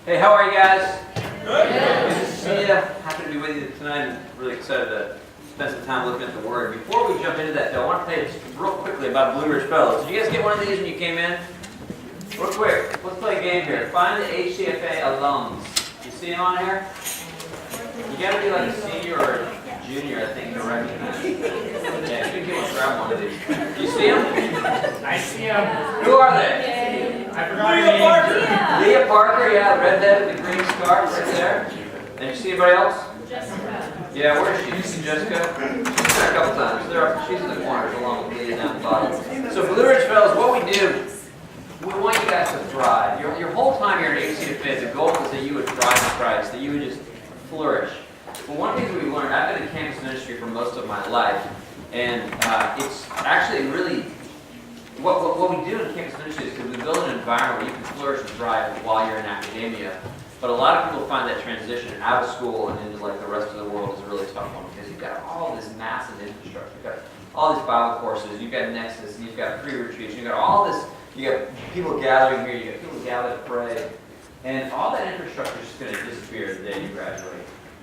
Hey, how are you guys? Good. Good to see you. Happy to be with you tonight. I'm really excited to spend some time looking at the Word. Before we jump into that, though, I want to tell you just real quickly about Blue Ridge Fellows. Did you guys get one of these when you came in? Real quick, let's play a game here. Find the HCFA alums. You see them on here? You got to be like a senior or a junior, I think, to recognize. Yeah, you can grab one of these. Do you see them? I see them. Who are they? I forgot Leah Parker. Leah Parker, yeah, redhead with the green scarf right there. And you see anybody else? Jessica. Yeah, where is she? You see Jessica? She's there a couple times. She's in the corners along with Leah down the bottom. So Blue Ridge Fellows, what we do, we want you guys to thrive. Your whole time here at HCFA, the goal is that you would thrive in Christ, that you would just flourish. Well, one of the things we learned, I've been in campus ministry for most of my life, and it's actually really, what we do in campus ministry is because we build an environment where you can flourish and thrive while you're in academia. But a lot of people find that transition out of school and into like the rest of the world is a really tough one because you've got all this massive infrastructure. You've got all these Bible courses, you've got Nexus, and you've got pre-retreats, you've got all this, you got people gathering here, you got people gathered to pray, and all that infrastructure is just going to disappear the day you graduate.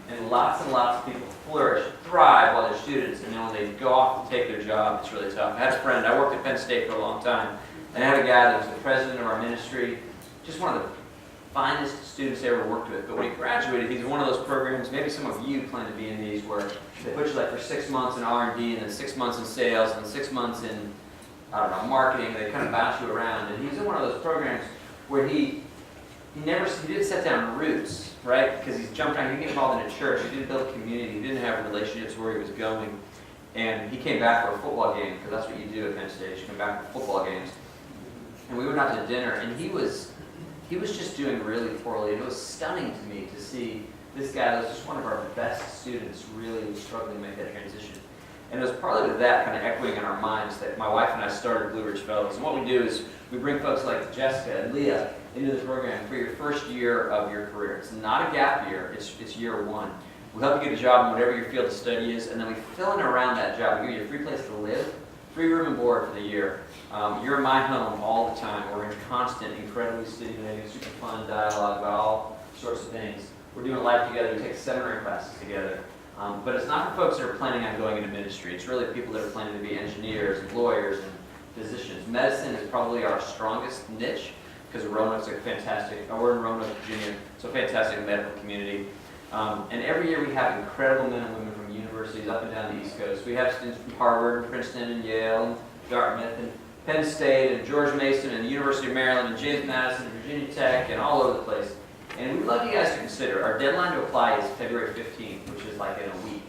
And lots of people flourish, thrive while they're students, and then when they go off to take their job, it's really tough. I had a friend, I worked at Penn State for a long time, and I had a guy that was the president of our ministry, just one of the finest students I ever worked with. But when he graduated, he's in one of those programs, maybe some of you plan to be in these, where they put you like for 6 months in R&D, and then 6 months in sales, and then 6 months in, I don't know, marketing. They kind of bounce you around. And he's in one of those programs where he didn't set down roots, right? Because he's jumped around, he didn't get involved in a church, he didn't build a community, he didn't have relationships where he was going. And he came back for a football game, because that's what you do at Penn State, you come back for football games. And we went out to dinner, and he was just doing really poorly. And it was stunning to me to see this guy that was just one of our best students really struggling to make that transition. And it was partly with that kind of echoing in our minds that my wife and I started Blue Ridge Fellows. And what we do is we bring folks like Jessica and Leah into the program for your first year of your career. It's not a gap year, it's year one. We help you get a job in whatever your field of study is, and then we fill in around that job. We give you a free place to live, free room and board for the year. You're in my home all the time. We're in constant, incredibly stimulating, super fun dialogue about all sorts of things. We're doing life together. We take seminary classes together. But it's not for folks that are planning on going into ministry. It's really people that are planning to be engineers and lawyers and physicians. Medicine is probably our strongest niche because Roanoke's a fantastic, we're in Roanoke, Virginia. It's a fantastic medical community. And every year we have incredible men and women from universities up and down the East Coast. We have students from Harvard and Princeton and Yale and Dartmouth and Penn State and George Mason and the University of Maryland and James Madison and Virginia Tech and all over the place. And we'd love you guys to consider. Our deadline to apply is February 15th, which is like in a week.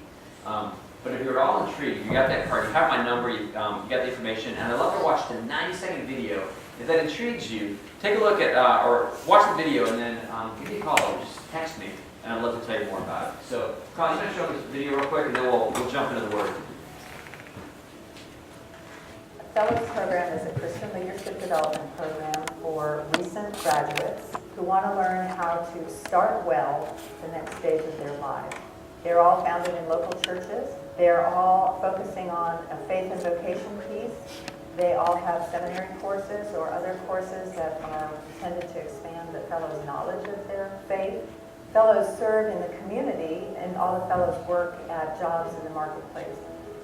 But if you're at all intrigued, you got that card, you have my number, you got the information, and I'd love to watch the 90-second video. If that intrigues you, take a look at, or watch the video and then give me a call or just text me, and I'd love to tell you more about it. So, Carl, you want to show me this video real quick, and then we'll jump into the Word. Fellows Program is a Christian leadership development program for recent graduates who want to learn how to start well the next stage of their lives. They're all founded in local churches. They're all focusing on a faith and vocation piece. They all have seminary courses or other courses that are intended to expand the fellows' knowledge of their faith. Fellows serve in the community, and all the fellows work at jobs in the marketplace.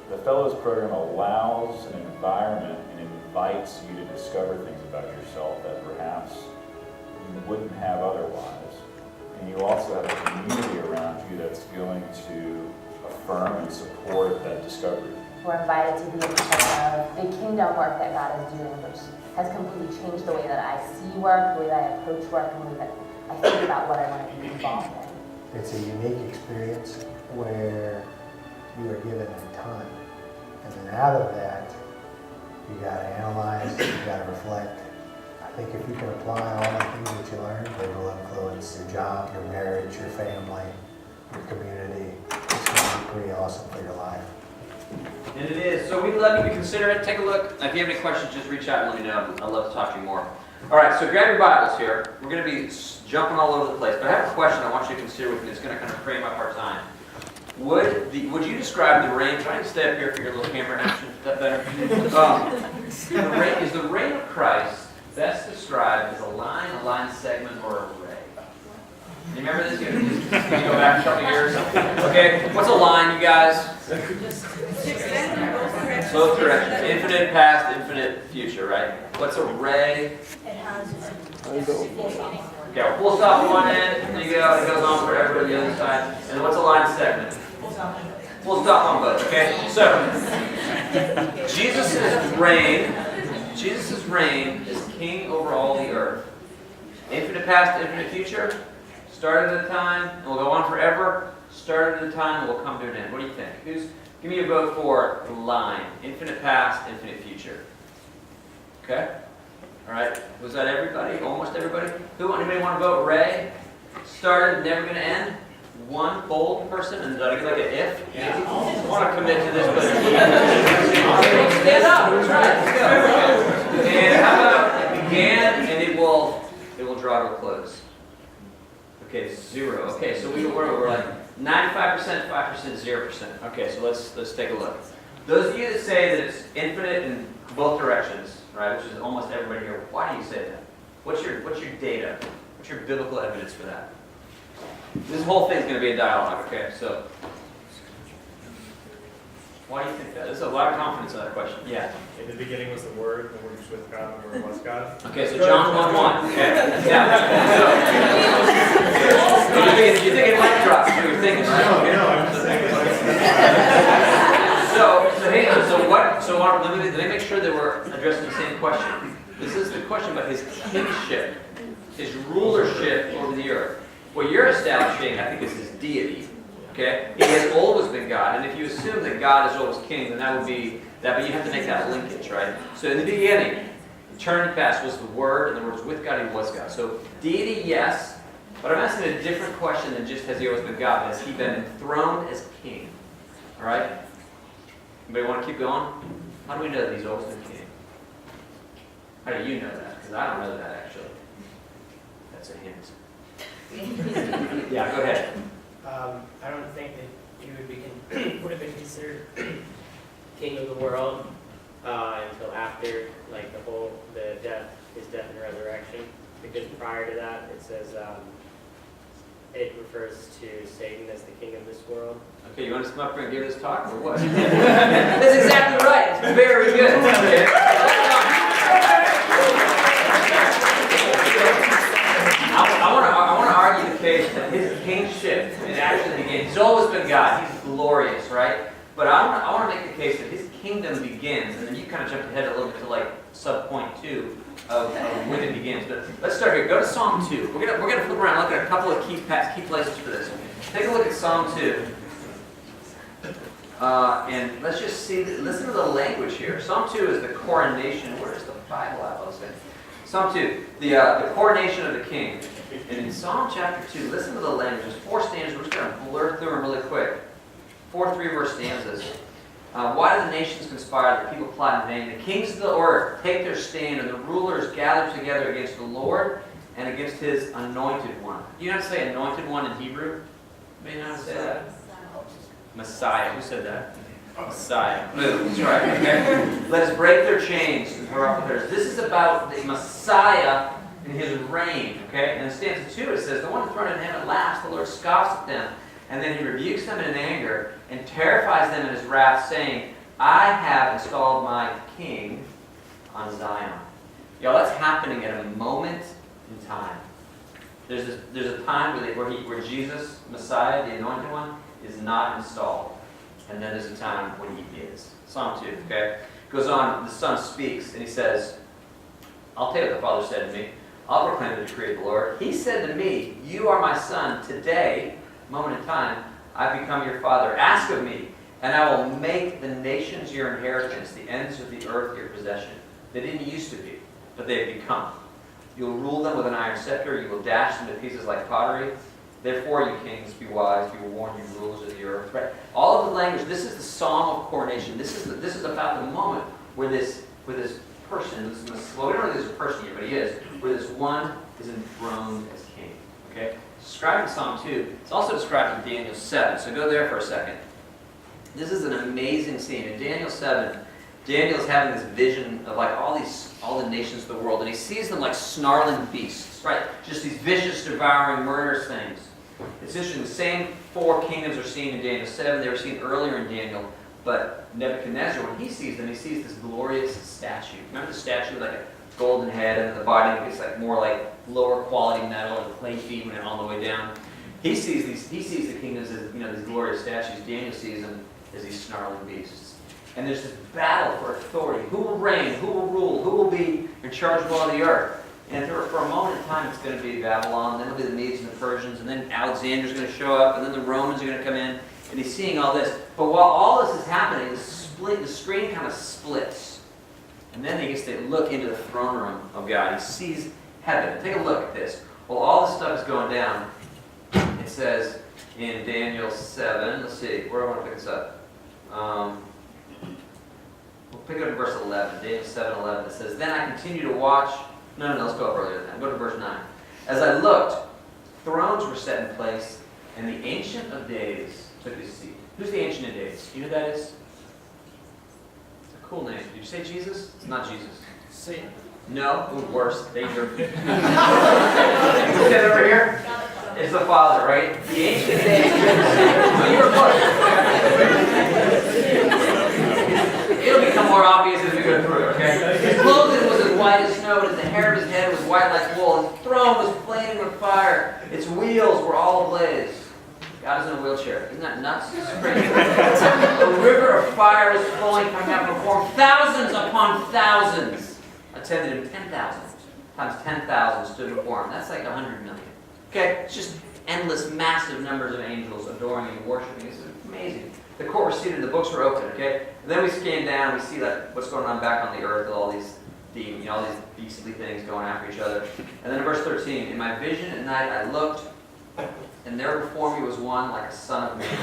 The Fellows Program allows an environment and invites you to discover things about yourself that perhaps you wouldn't have otherwise. And you also have a community around you that's going to affirm and support that discovery. We're invited to be a part of the kingdom work that God is doing, which has completely changed the way that I see work, the way that I approach work, and the way that I think about what I want to be involved in. It's a unique experience where you are given a ton. And then out of that, you got to analyze, you got to reflect. I think if you can apply all the things that you learn, they will influence your job, your marriage, your family, your community. It's going to be pretty awesome for your life. And it is. So we'd love you to consider it. Take a look. If you have any questions, just reach out and let me know. I'd love to talk to you more. All right, so grab your Bibles here. We're going to be jumping all over the place. But I have a question I want you to consider with me. It's going to kind of frame up our time. Would you describe the reign, try and stay up here for your little camera action, is that better? Is the reign of Christ best described as a line segment, or a ray? remember this? You can go back a couple years. Okay, what's a line, you guys? Both directions. Infinite past, infinite future, right? What's a ray? Okay, well, full stop on one end, there you go, it goes on forever on the other side. And what's a line segment? Full stop on both, okay? So, Jesus' reign is king over all the earth. Infinite past, infinite future, started at a time, and will go on forever, started at a time, and will come to an end. What do you think? Give me a vote for line. Infinite past, infinite future. Okay? All right. Was that everybody? Almost everybody? Anybody want to vote Ray? Started, never going to end? One bold person, and did I get like an if? Yeah. I want to commit to this, but stand up. That's right. Let's go. And how about it began and it will draw to a close? Okay, 0. Okay, so we're like 95%, 5%, 0%. Okay, so let's take a look. Those of you that say that it's infinite in both directions, right, which is almost everybody here, why do you say that? What's your data? What's your biblical evidence for that? This whole thing's going to be a dialogue, okay? So, why do you think that? There's a lot of confidence in that question. Yeah. In the beginning was the Word was with God, and the Word was God. Okay, so John 1:1. Okay. Now, you're thinking mic drops, so you're thinking. No, I'm just saying. So hang on. Let me make sure that we're addressing the same question. This is the question about his kingship, his rulership over the earth. What you're establishing, I think, is his deity. Okay? He has always been God, and if you assume that God is always king, then that would be that, but you have to make that linkage, right? So in the beginning, eternity past was the Word, and the Word was with God, He was God. So deity, yes, but I'm asking a different question than just has He always been God. Has He been enthroned as king? All right? Anybody want to keep going? How do we know that He's always been king? How do you know that? Because I don't know that, actually. That's a hint. Yeah, go ahead. I don't think that he would have been considered king of the world until after his death and resurrection. Because prior to that, it says it refers to Satan as the king of this world. Okay, you want to come up here and give this talk, or what? That's exactly right. It's very good. Okay. I want to argue the case that his kingship, it actually begins. He's always been God. He's glorious, right? But I want to make the case that his kingdom begins, and then you kind of jumped ahead a little bit to like sub-point 2 of when it begins. But let's start here. Go to Psalm 2. We're gonna flip around, look at a couple of key places for this. Take a look at Psalm 2. And let's just see, listen to the language here. Psalm 2 is the coronation. Where's the Bible at? Psalm 2, the coronation of the king. And in Psalm chapter 2, listen to the language. There's 4 stanzas. We're just going to blur through them really quick. 4 3-verse stanzas. Why do the nations conspire? The people plot in vain. The kings of the earth take their stand, and the rulers gather together against the Lord and against His anointed one. You know how to say anointed one in Hebrew? You know how to say that? Messiah. Who said that? Messiah. That's right. Okay. Let us break their chains and throw off theirs. This is about the Messiah and His reign. Okay. And in stanza 2 it says, "The one enthroned in heaven laughs, the Lord scoffs at them, and then He rebukes them in anger and terrifies them in His wrath, saying, I have installed my King on Zion." Y'all, that's happening at a moment in time. There's a time where Jesus, Messiah, the Anointed One, is not installed. And then there's a time when He is. Psalm 2, okay? Goes on, the Son speaks, and He says, I'll tell you what the Father said to me. I'll proclaim the decree of the Lord. He said to me, you are my Son. Today, moment in time, I've become your Father. Ask of me, and I will make the nations your inheritance, the ends of the earth your possession. They didn't used to be, but they have become. You'll rule them with an iron scepter. You will dash them to pieces like pottery. Therefore, you kings, be wise, be warned, you rulers of the earth. Right? All of the language, this is the psalm of coronation. This is about the moment where this person, well, we don't know if there's a person here, but he is, where this one is enthroned as king. Okay? It's described in Psalm 2. It's also described in Daniel 7. So go there for a second. This is an amazing scene. In Daniel 7, Daniel's having this vision of like all the nations of the world, and he sees them like snarling beasts, right? Just these vicious, devouring, murderous things. It's interesting, the same 4 kingdoms are seen in Daniel 7, they were seen earlier in Daniel, but Nebuchadnezzar, when he sees them, he sees this glorious statue. Remember the statue with like a golden head and the body gets like more like lower quality metal and clay feet went all the way down. He sees the kingdoms as, these glorious statues. Daniel sees them as these snarling beasts. And there's this battle for authority. Who will reign? Who will rule? Who will be in charge of all the earth? And for a moment in time, it's going to be Babylon, then it'll be the Medes and the Persians, and then Alexander's going to show up, and then the Romans are going to come in, and he's seeing all this. But while all this is happening, the screen kind of splits. And then he gets to look into the throne room of God. He sees heaven. Take a look at this. While all this stuff is going down, it says in Daniel 7, let's see, where do I want to pick this up? We'll pick it up in verse 11, Daniel 7:11. It says, "Then I continue to watch." No, let's go up earlier than that. Go to verse 9. "As I looked, thrones were set in place, and the Ancient of Days took his seat." Who's the Ancient of Days? You know who that is? It's a cool name. Did you say Jesus? It's not Jesus. Satan. No, ooh, worse. Danger. Who's that over here? It's the Father, right? The Ancient of Days took his seat. Well, you were close. It'll become more obvious as we go through it, okay? His clothing was as white as snow, and the hair of his head was white like wool. His throne was flaming with fire. Its wheels were all ablaze. God is in a wheelchair. Isn't that nuts? It's crazy. A river of fire was flowing coming out before him. Thousands upon thousands attended him. 10,000 times 10,000 stood before him. That's like 100 million. Okay? It's just endless, massive numbers of angels adoring and worshiping. It's amazing. The court was seated, the books were open, okay? And then we scan down, we see like what's going on back on the earth with all these demons, all these beastly things going after each other. And then in verse 13, "In my vision at night I looked, and there before me was one like a son of man,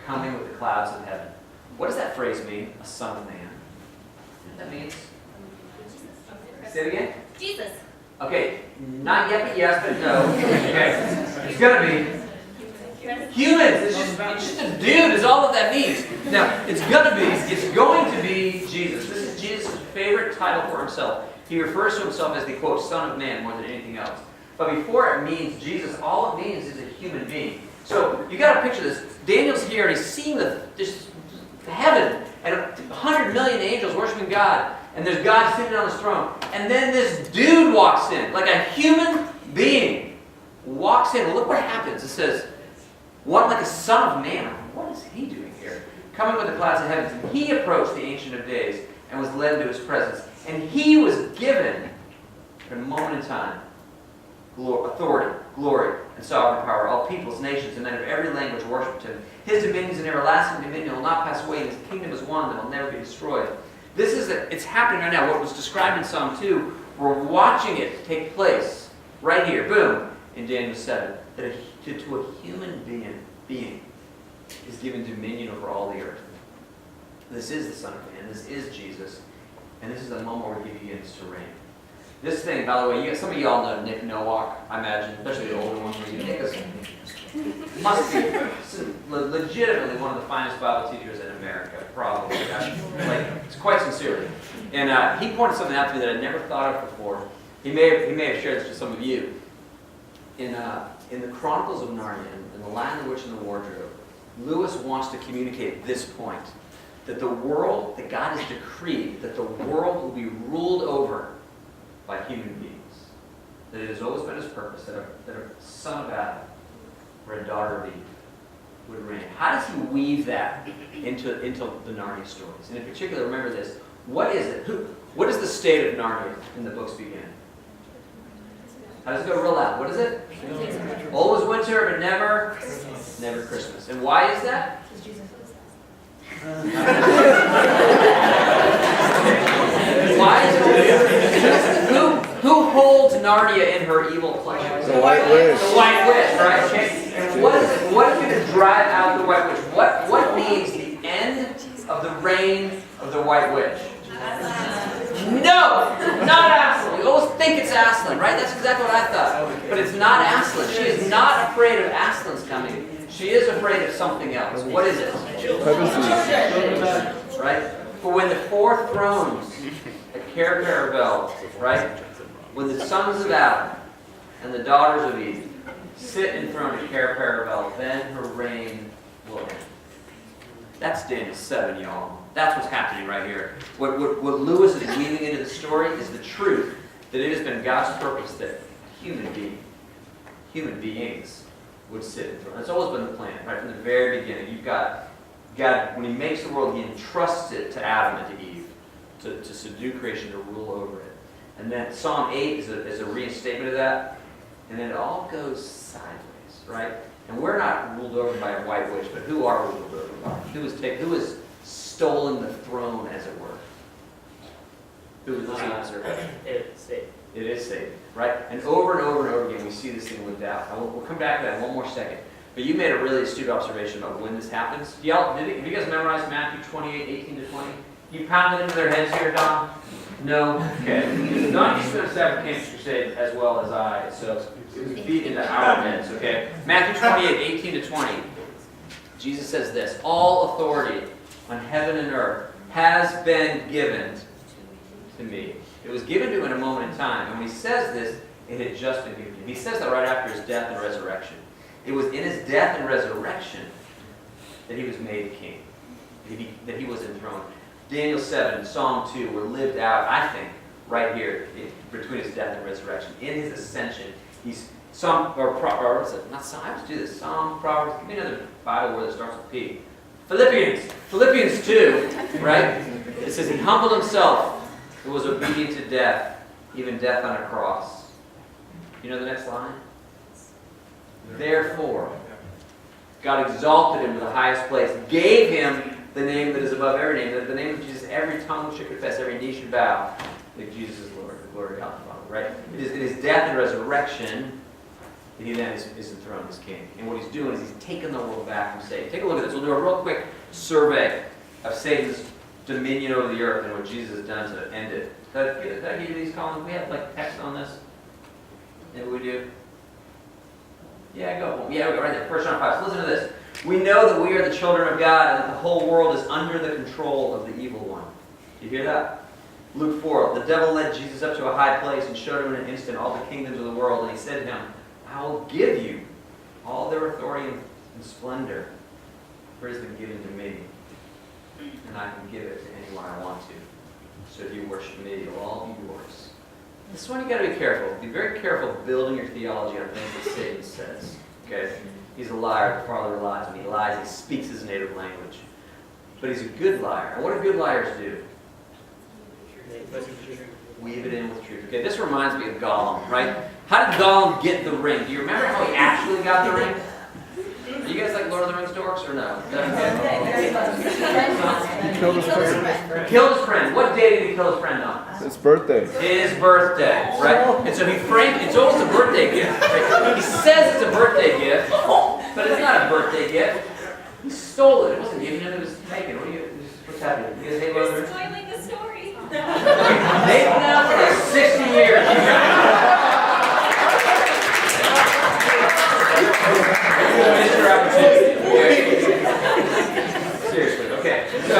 coming with the clouds of heaven." What does that phrase mean? A son of man. You know what that means? Say it again? Jesus. Okay, not yet, but yes, but no. Okay, it's gonna be humans. It's just a dude is all that means. Now, it's going to be Jesus. This is Jesus' favorite title for himself. He refers to himself as the, quote, Son of Man more than anything else. But before it means Jesus, all it means is a human being. So, you got to picture this. Daniel's here and he's seeing this heaven and 100 million angels worshiping God. And there's God sitting on his throne. And then this dude walks in, like a human being walks in. Well, look what happens. It says, "One like a son of man." What is he doing here? "Coming with the clouds of heavens." And he approached the Ancient of Days and was led into his presence. And he was given, for a moment in time, authority, glory, and sovereign power. All peoples, nations, and men of every language worshipped him. His dominion is an everlasting dominion, will not pass away, and his kingdom is one that will never be destroyed. It's happening right now. What was described in Psalm 2, we're watching it take place right here, boom, in Daniel 7. That to a human being is given dominion over all the earth. This is the Son of Man. This is Jesus. And this is the moment where he begins to reign. This thing, by the way, some of y'all know Nick Nowak, I imagine, especially the older ones. Nick must be legitimately one of the finest Bible teachers in America, probably. Like, it's quite sincerely. And he pointed something out to me that I'd never thought of before. He may have shared this with some of you. In the Chronicles of Narnia, in The Lion, the Witch, and the Wardrobe, Lewis wants to communicate this point, that that God has decreed that the world will be ruled over by human beings. That it has always been his purpose that a son of Adam or a daughter of Eve would reign. How does he weave that into the Narnia stories? And in particular, remember this, what is it? What is the state of Narnia in the books begin? How does it go real loud? What is it? Always winter, but never Christmas. And why is that? Why is it? Who holds Narnia in her evil pleasures? The White Witch. The White Witch, right? Okay. And what is going to drive out the White Witch? What means the end of the reign of the White Witch? No, not Aslan. We always think it's Aslan, right? That's exactly what I thought. But it's not Aslan. She is not afraid of Aslan's coming. She is afraid of something else. What is it? Right? For when the 4 thrones at Caravel, right? When the sons of Adam and the daughters of Eve sit enthroned to care Paravel, then her reign will end. That's Daniel 7, y'all. That's what's happening right here. What Lewis is weaving into the story is the truth that it has been God's purpose that human beings would sit enthroned. That's always been the plan, right from the very beginning. You've got God, when He makes the world, He entrusts it to Adam and to Eve, to subdue creation, to rule over it. And then Psalm 8 is a reinstatement of that. And then it all goes sideways, right? And we're not ruled over by a white witch, but who are we ruled over by? Who has stolen the throne, as it were? Who is the answer? It's safe. It is Satan, right? And over and over and over again, we see this thing lived out. We'll come back to that in one more second. But you made a really astute observation about when this happens. Y'all, have you guys memorized Matthew 28, 18 to 20? You pound it into their heads here, Don? No? Okay. Don used to have Campus Crusade as well as I, so it was beat into our heads, okay? Matthew 28, 18 to 20. Jesus says this, all authority on heaven and earth has been given to me. It was given to him in a moment in time. And when he says this, it had just been given to him. He says that right after his death and resurrection. It was in his death and resurrection that he was made king, that he was enthroned. Daniel 7, Psalm 2 were lived out, I think, right here between his death and resurrection. In his ascension, he's Psalm, or what's it? Not Psalm, I have to do this. Psalm, Proverbs, give me another Bible word that starts with P. Philippians 2, right? It says he humbled himself and was obedient to death, even death on a cross. You know the next line? Therefore, God exalted him to the highest place, gave him the name that is above every name, that the name of Jesus every tongue should confess, every knee should bow, that Jesus is Lord, the glory of God the Father, right? It is in his death and resurrection that he then is enthroned as king. And what he's doing is he's taken the world back from Satan. Take a look at this. We'll do a real quick survey of Satan's dominion over the earth and what Jesus has done to end it. Did I give you these columns? We have like text on this? Maybe we do? Yeah, go. Yeah, we go right there. 1 John 5. So listen to this. We know that we are the children of God and that the whole world is under the control of the evil one. Do you hear that? Luke 4. The devil led Jesus up to a high place and showed him in an instant all the kingdoms of the world. And he said to him, I will give you all their authority and splendor, for it has been given to me. And I can give it to anyone I want to. So if you worship me, it will all be yours. This one you got to be careful. Be very careful building your theology on things that Satan says. Okay? He's a liar. The father lies. When he lies, he speaks his native language. But he's a good liar. And what do good liars do? Weave it in with truth. Okay, this reminds me of Gollum, right? How did Gollum get the ring? Do you remember how he actually got the ring? Are you guys like Lord of the Rings dorks or no? Killed his friend. Killed his friend. What day did he kill his friend on? His birthday. His birthday, right? And so he framed, it's almost a birthday gift. Right? He says it's a birthday gift, but it's not a birthday gift. He stole it. It wasn't given him, it was taken. What's happening? You guys hate Lord of the Rings? Spoiling the story. They've been out for like 60 years. Missed your opportunity. Okay? Seriously, okay. So,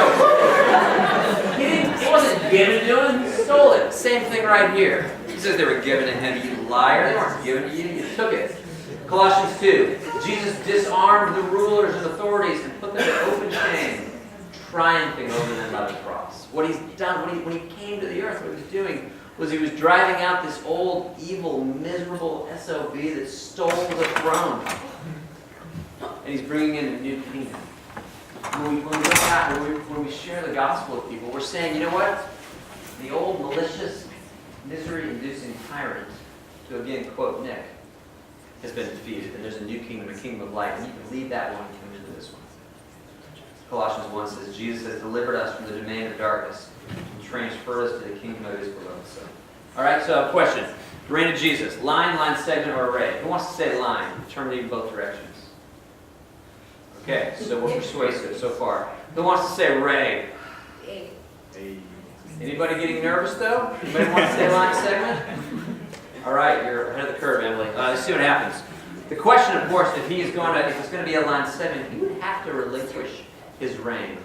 it wasn't given to him, he stole it. Same thing right here. He says they were given to him, you liar. They weren't given to you, you took it. Colossians 2. Jesus disarmed the rulers and authorities and put them to open shame, triumphing over them by the cross. What he's done, when he came to the earth, what he was doing was he was driving out this old, evil, miserable SOB that stole the throne. And he's bringing in a new kingdom. When we share the gospel with people, we're saying, you know what? The old, malicious, misery-inducing tyrant, to again quote Nick, has been defeated. And there's a new kingdom, a kingdom of light. And you can leave that one and come into this one. Colossians 1 says, Jesus has delivered us from the domain of darkness and transferred us to the kingdom of his beloved Son. All right, so question. The reign of Jesus. Line, segment, or array? Who wants to say line? Terminating both directions. Okay, so we're persuasive so far. Who wants to say array? Anybody getting nervous, though? Anybody want to say line, segment? All right, you're ahead of the curve, Emily. Let's see what happens. The question, of course, if it's going to be a line segment, he would have to relinquish his reign.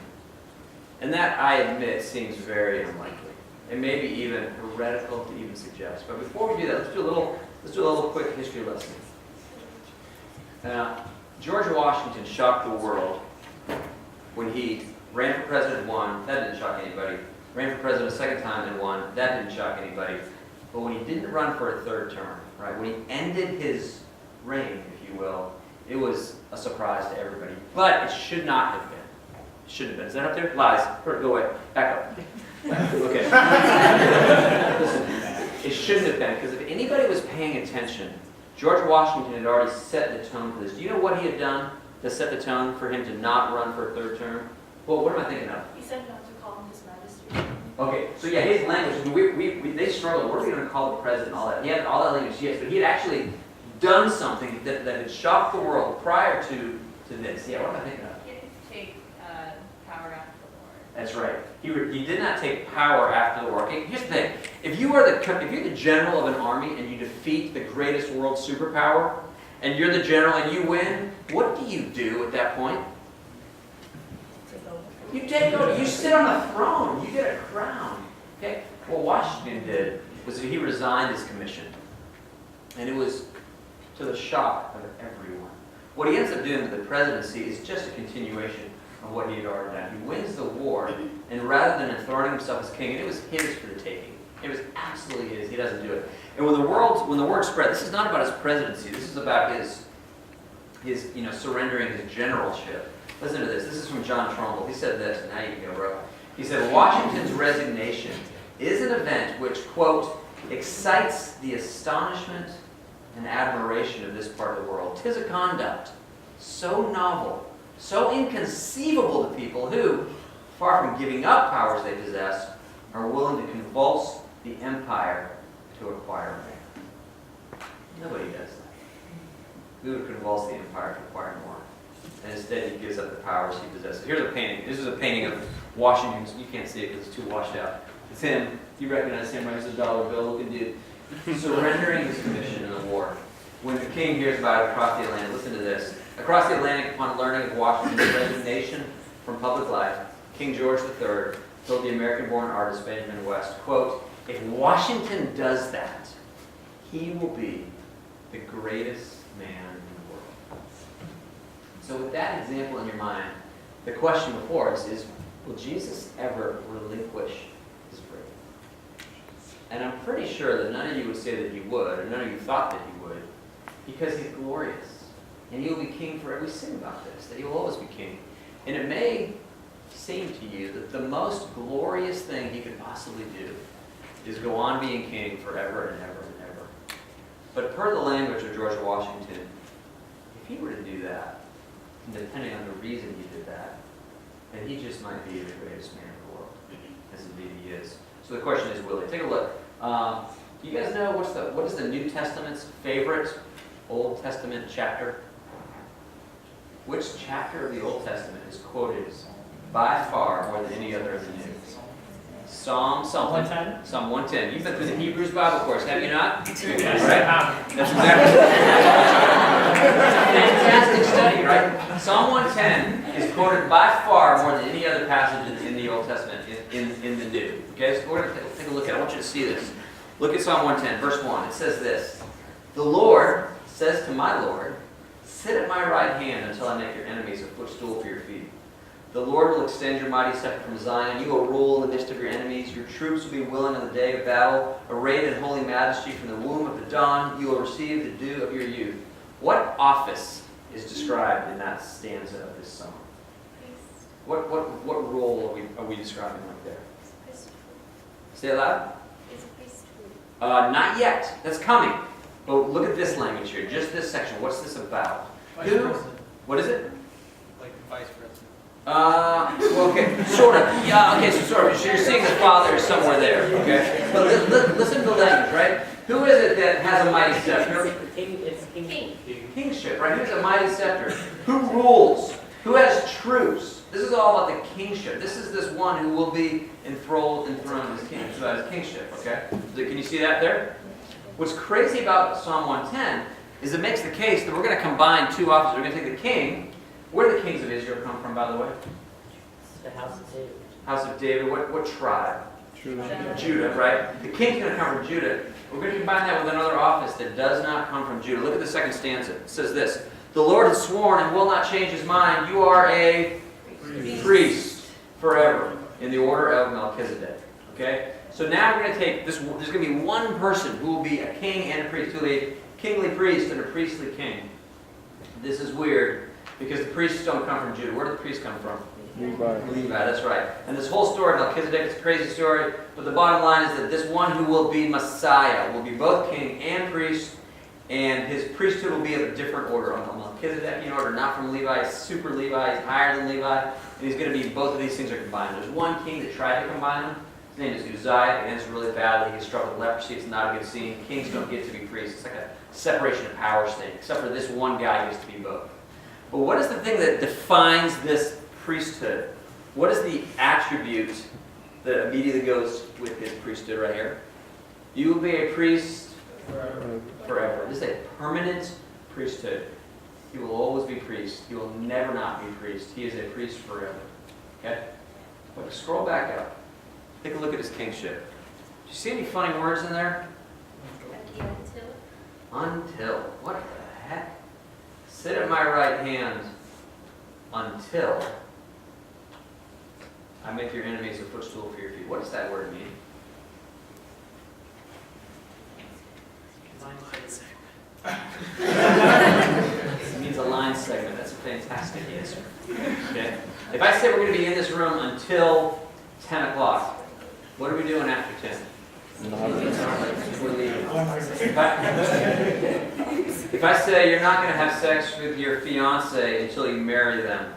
And that, I admit, seems very unlikely. And maybe even heretical to even suggest. But before we do that, let's do a little quick history lesson. George Washington shocked the world when he ran for president once. That didn't shock anybody. Ran for president a second time and won. That didn't shock anybody. But when he didn't run for a third term, right? When he ended his reign, if you will, it was a surprise to everybody. But it should not have been. It shouldn't have been. Is that up there? Lies. Go away. Back up. Okay. Listen, it shouldn't have been, because if anybody was paying attention, George Washington had already set the tone for this. Do you know what he had done to set the tone for him to not run for a third term? Well, what am I thinking of? He said not to call him His Majesty. Okay, so yeah, his language, they struggled. What are we going to call the president? All that. He had all that language, yes, but he had actually done something that had shocked the world prior to this. Yeah, what am I thinking of? He didn't take power after the war. That's right. He did not take power after the war. Okay, here's the thing: if you're the general of an army and you defeat the greatest world superpower, and you're the general and you win, what do you do at that point? You take over. You sit on a throne. You get a crown. Okay. What Washington did was that he resigned his commission, and it was to the shock of everyone. What he ends up doing with the presidency is just a continuation of what he had already done. He wins the war, and rather than enthroning himself as king, and it was his for the taking. It was absolutely his. He doesn't do it. And when the word spread, this is not about his presidency. This is about his surrendering his generalship. Listen to this. This is from John Trumbull. He said this, and now you can go, bro. He said, Washington's resignation is an event which, quote, excites the astonishment and admiration of this part of the world. 'Tis a conduct so novel, so inconceivable to people who, far from giving up powers they possess, are willing to convulse the empire to acquire more. Nobody does that. Who would convulse the empire to acquire more? And instead he gives up the powers he possesses. Here's a painting. This is a painting of Washington. You can't see it because it's too washed out. It's him. You recognize him, right? He's a dollar bill looking dude. Surrendering his commission in the war. When the king hears about it across the Atlantic, listen to this. Across the Atlantic, upon learning of Washington's resignation from public life, King George III told the American-born artist Benjamin West, quote, if Washington does that, he will be the greatest man in the world. So with that example in your mind, the question before us is, will Jesus ever relinquish his reign? And I'm pretty sure that none of you would say that he would, or none of you thought that he would, because he's glorious. And he will be king forever. We sing about this, that he will always be king. And it may seem to you that the most glorious thing he could possibly do is go on being king forever and ever and ever. But per the language of George Washington, if he were to do that, and depending on the reason he did that, then he just might be the greatest man in the world, as indeed he is. So the question is, will he? Take a look. Do you guys know what is the New Testament's favorite Old Testament chapter? Which chapter of the Old Testament is quoted by far more than any other in the New? Psalm something. 110? Psalm 110. You've been through the Hebrews Bible course, have you not? Yes. Right? That's exactly. Fantastic study, right? Psalm 110 is quoted by far more than any other passage in the Old Testament in the New. Okay, so we're going to take a look at it. I want you to see this. Look at Psalm 110, verse 1. It says this. The Lord says to my Lord, sit at my right hand until I make your enemies a footstool for your feet. The Lord will extend your mighty scepter from Zion. You will rule in the midst of your enemies. Your troops will be willing on the day of battle. Arrayed in holy majesty from the womb of the dawn, you will receive the dew of your youth. What office is described in that stanza of this song? What role are we describing right there? Say it loud. It's a priesthood. Not yet. That's coming. But look at this language here. Just this section. What's this about? Vice Who? president. What is it? Like vice president. Well, okay, sort of. Yeah, okay, so sort of. So you're seeing the Father is somewhere there, okay? But listen to the language, right? Who is it that has a mighty scepter? It's king. Kingship, right? Who's a mighty scepter? Who rules? Who has troops? This is all about the kingship. This is this one who will be enthroned as king. It's about his kingship, okay? So can you see that there? What's crazy about Psalm 110 is it makes the case that we're going to combine two offices. We're going to take the king. Where do the kings of Israel come from, by the way? The house of David. House of David. What tribe? Judah, right? The king's going to come from Judah. We're going to combine that with another office that does not come from Judah. Look at the second stanza. It says this. The Lord has sworn and will not change his mind. You are a priest forever in the order of Melchizedek. Okay? So now we're going to take this. There's going to be one person who will be a king and a priest, who will be a kingly priest and a priestly king. This is weird because the priests don't come from Judah. Where do the priests come from? Levi, that's right. And this whole story of Melchizedek is a crazy story, but the bottom line is that this one who will be Messiah will be both king and priest, and his priesthood will be of a different order. On the Melchizedekian order, not from Levi, super Levi, he's higher than Levi, and he's going to be, both of these things are combined. There's one king that tried to combine them. His name is Uzziah. It ends really badly. He's struck with leprosy. It's not a good scene. Kings don't get to be priests. It's like a separation of powers thing, except for this one guy gets to be both. But what is the thing that defines this priesthood? What is the attribute that immediately goes with his priesthood right here? You will be a priest forever. This is a permanent priesthood. He will always be priest. He will never not be priest. He is a priest forever. Okay? But scroll back up. Take a look at his kingship. Do you see any funny words in there? Until. What the heck? Sit at my right hand until I make your enemies a footstool for your feet. What does that word mean? It means a line segment. That's a fantastic answer. Okay? If I say we're going to be in this room until 10 o'clock, what are we doing after 10? We're leaving. If I say you're not going to have sex with your fiance until you marry them,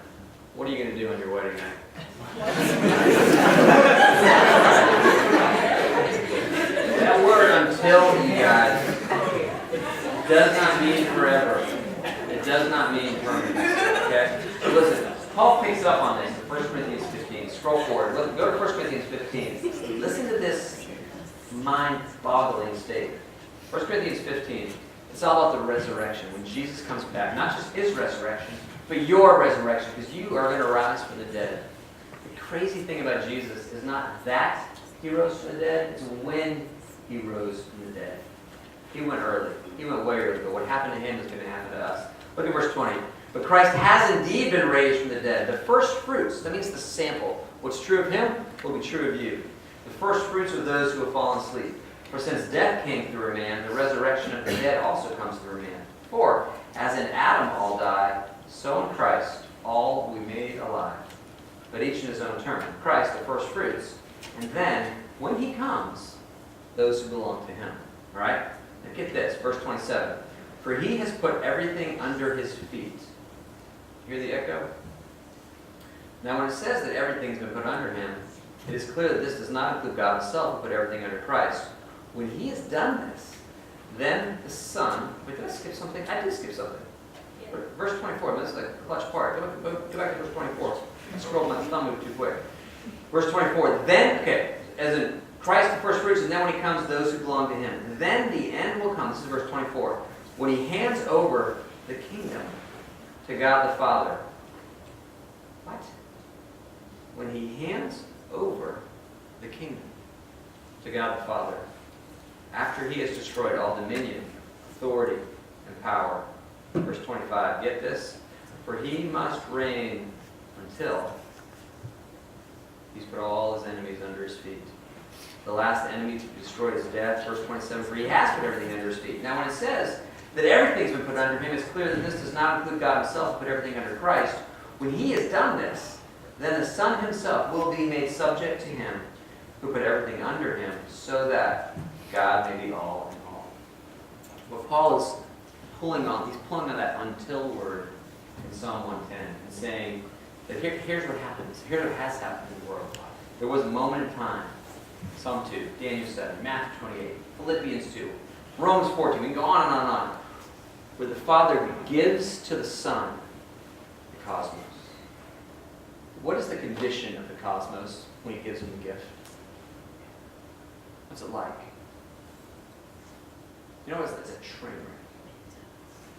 what are you going to do on your wedding night? That word until, you guys, does not mean forever. It does not mean permanent. Okay? So listen, Paul picks up on this in 1 Corinthians 15. Scroll forward. Go to 1 Corinthians 15. Listen to this mind-boggling statement. 1 Corinthians 15. It's all about the resurrection. When Jesus comes back, not just his resurrection, but your resurrection, because you are going to rise from the dead. The crazy thing about Jesus is not that he rose from the dead, it's when he rose from the dead. He went early. He went way early. But what happened to him is going to happen to us. Look at verse 20. But Christ has indeed been raised from the dead. The first fruits, that means the sample. What's true of him will be true of you. The first fruits of those who have fallen asleep. For since death came through a man, the resurrection of the dead also comes through a man. For as in Adam all die, so in Christ all will be made alive. But each in his own turn. Christ, the first fruits. And then, when he comes, those who belong to him. All right? Now get this, verse 27. For he has put everything under his feet. Hear the echo? Now when it says that everything's been put under him, it is clear that this does not include God himself who put everything under Christ. When he has done this, then the Son... Wait, did I skip something? I did skip something. Yeah. Verse 24, that's like a clutch part. Go back to verse 24. I scrolled my thumb moved too quick. Verse 24, then, okay, as in Christ the first fruits, and then when he comes, those who belong to him. Then the end will come. This is verse 24. When he hands over the kingdom to God the Father. What? When he hands over the kingdom to God the Father. After he has destroyed all dominion, authority, and power. Verse 25, get this? For he must reign until he's put all his enemies under his feet. The last enemy to be destroyed is death. Verse 27, for he has put everything under his feet. Now when it says that everything's been put under him, it's clear that this does not include God himself, put everything under Christ. When he has done this, then the Son himself will be made subject to him who put everything under him, so that God may be all in all. What Paul is pulling on, he's pulling on that until word in Psalm 110 and saying that here's what happens, here's what has happened in the world. There was a moment in time, Psalm 2, Daniel 7, Matthew 28, Philippians 2, Romans 14, we can go on and on and on, where the Father gives to the Son the cosmos. What is the condition of the cosmos when he gives him the gift? What's it like? You know, it's a train wreck.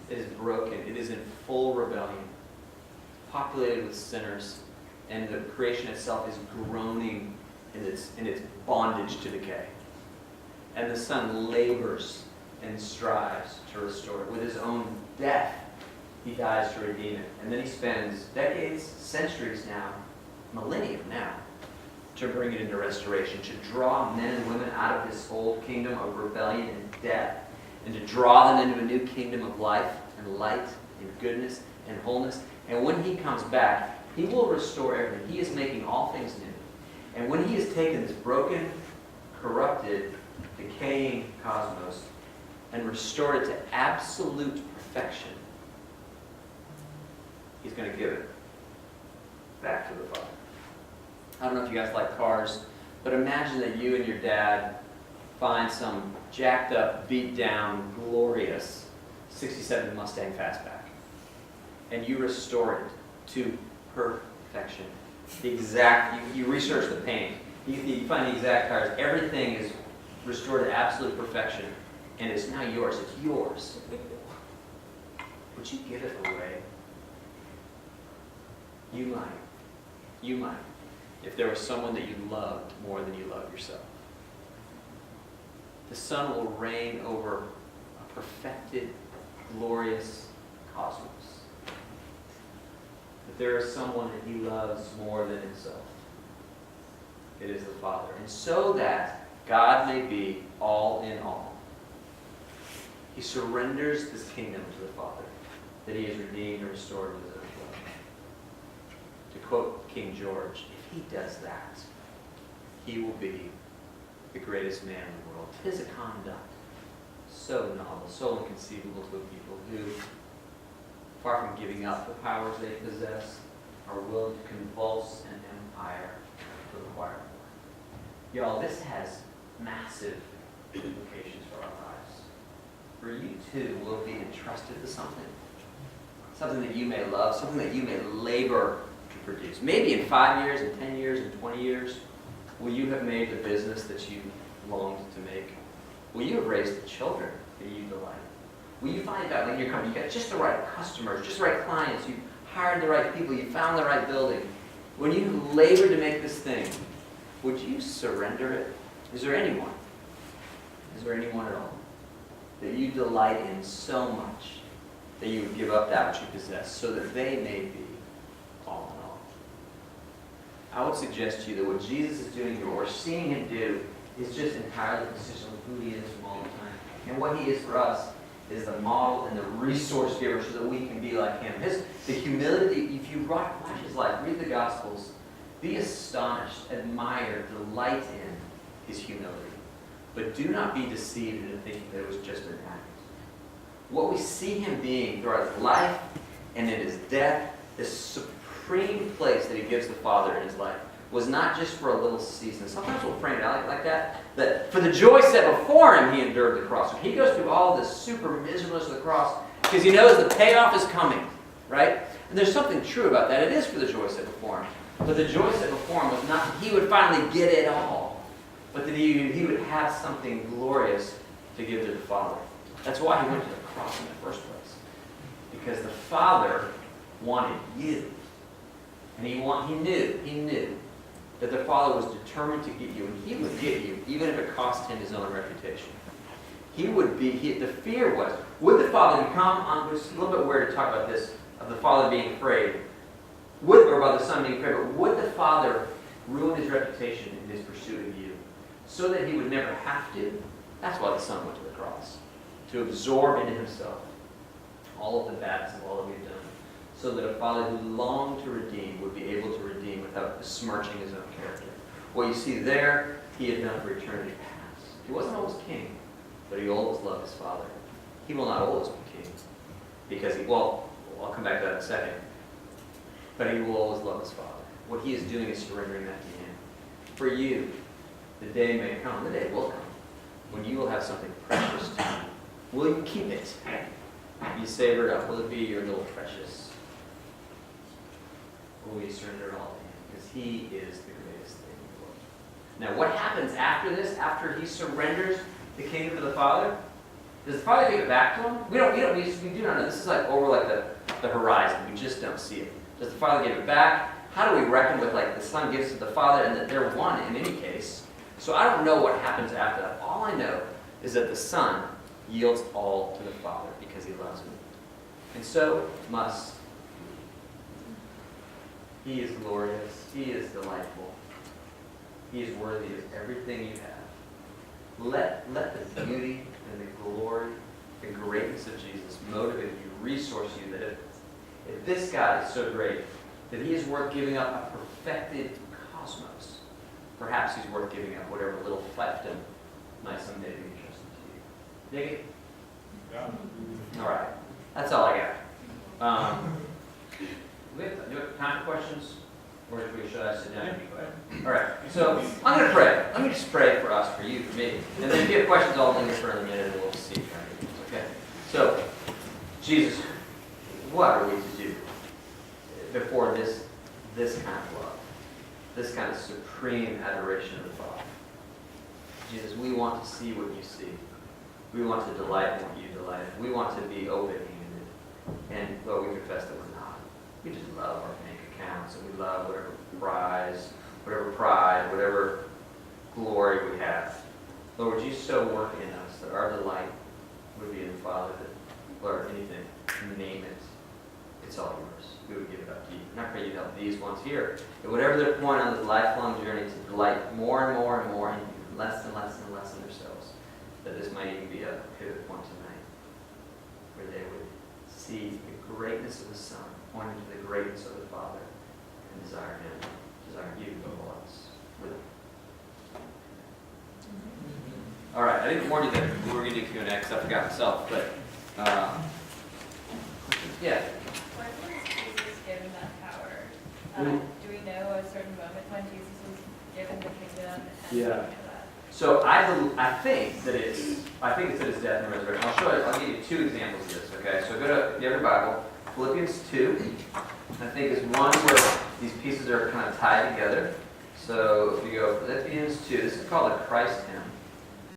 It is broken. It is in full rebellion, populated with sinners, and the creation itself is groaning in its bondage to decay. And the Son labors and strives to restore it with his own death He dies to redeem it. And then he spends decades, centuries now, millennium now, to bring it into restoration, to draw men and women out of this old kingdom of rebellion and death, and to draw them into a new kingdom of life and light and goodness and wholeness. And when he comes back, he will restore everything. He is making all things new. And when he has taken this broken, corrupted, decaying cosmos and restored it to absolute perfection, he's going to give it back to the Father. I don't know if you guys like cars, but imagine that you and your dad find some jacked up, beat down, glorious 67 Mustang Fastback, and you restore it to perfection. The exact, you research the paint, you find the exact tires, everything is restored to absolute perfection, and it's now yours. It's yours. Would you give it away? You might. You might. If there was someone that you loved more than you love yourself. The Son will reign over a perfected, glorious cosmos. But there is someone that he loves more than himself. It is the Father. And so that God may be all in all, he surrenders this kingdom to the Father, that he has redeemed and restored with his own blood. To quote King George, if he does that, he will be the greatest man in the world. 'Tis a conduct so novel, so inconceivable to a people who, far from giving up the powers they possess, are willing to convulse an empire to acquire more. Y'all, this has massive implications for our lives. For you too will be entrusted to something. Something that you may love, something that you may labor to produce. Maybe in 5 years, in 10 years, in 20 years, will you have made the business that you longed to make? Will you have raised the children that you delight? Will you find out when you're coming, you got just the right customers, just the right clients, you hired the right people, you found the right building. When you labor to make this thing, would you surrender it? Is there anyone at all that you delight in so much that you would give up that which you possess so that they may be all in all? I would suggest to you that what Jesus is doing here, what we're seeing him do, is just entirely consistent with who he is from all the time. And what he is for us is the model and the resource giver so that we can be like him. The humility, if you watch his life, read the Gospels, be astonished, admire, delight in his humility. But do not be deceived into thinking that it was just an act. What we see him being throughout his life and in his death, this supreme place that he gives the Father in his life, was not just for a little season. Sometimes we'll frame it out like that for the joy set before him, he endured the cross. He goes through all this super miserableness of the cross because he knows the payoff is coming, right? And there's something true about that. It is for the joy set before him. But the joy set before him was not that he would finally get it all, but that he would have something glorious to give to the Father. That's why he went to the cross in the first place. Because the Father wanted you. And he knew that the Father was determined to get you, and he would get you, even if it cost him his own reputation. The fear was, would the Father become, it's a little bit weird to talk about this, of the Father being afraid, or about the Son being afraid, but would the Father ruin his reputation in his pursuit of you, so that he would never have to? That's why the Son went to the cross, to absorb into himself all of the badness of all that we've done, so that a Father who longed to redeem would be able to redeem without besmirching his own character. What you see there, he had done for eternity past. He wasn't always king, but he always loved his Father. He will not always be king, because I'll come back to that in a second, but he will always love his Father. What he is doing is surrendering that to him. For you, the day may come, the day will come, when you will have something precious to you. Will you keep it? You savor it up. Will it be your little precious? Or will you surrender it all to him? Because he is the greatest thing in the world. Now, what happens after this, after he surrenders the kingdom to the Father? Does the Father give it back to him? We do not know. This is like over like the horizon. We just don't see it. Does the Father give it back? How do we reckon with like the Son gives to the Father and that they're one in any case? So I don't know what happens after that. All I know is that the Son yields all to the Father because he loves me. And so must He is glorious. He is delightful. He is worthy of everything you have. Let the beauty and the glory, the greatness of Jesus motivate you, resource you, that if this God is so great, that He is worth giving up a perfected cosmos, perhaps He's worth giving up whatever little fiefdom might someday be interesting to you. Dig it? Yeah. All right. That's all I got. Do we have time for questions? Or should I sit down? All right. So I'm going to pray. Let me just pray for us, for you, for me. And then if you have questions, I'll linger for a minute and we'll see. Okay. So, Jesus, what are we to do before this kind of love, this kind of supreme adoration of the Father? Jesus, we want to see what you see. We want to delight in what you delight in. We want to be open-handed. And Lord, we confess that we're not. We just love our bank accounts, and we love whatever prize, whatever pride, whatever glory we have. Lord, would you so work in us that our delight would be in the Father, that, Lord, anything, name it, it's all yours. We would give it up to you. And I pray you help these ones here, that whatever their point on this lifelong journey, to delight more and more and more in you, less and less and less in themselves, that this might even be a pivot point tonight, where they would see the greatness of the Son, pointing to the greatness of the Father, and desire Him, desire you above all else with Him. All right, I didn't warn you that we were going to do Q&A because I forgot myself, but yeah. When was Jesus given that power? Do we know a certain moment when Jesus was given the kingdom? And Yeah. do we know that? So I think that it's at His death and resurrection. I'll give you two examples of this. Okay, so go to, if you have your Bible, Philippians 2. I think is one where these pieces are kind of tied together. So if you go Philippians 2, this is called a Christ hymn.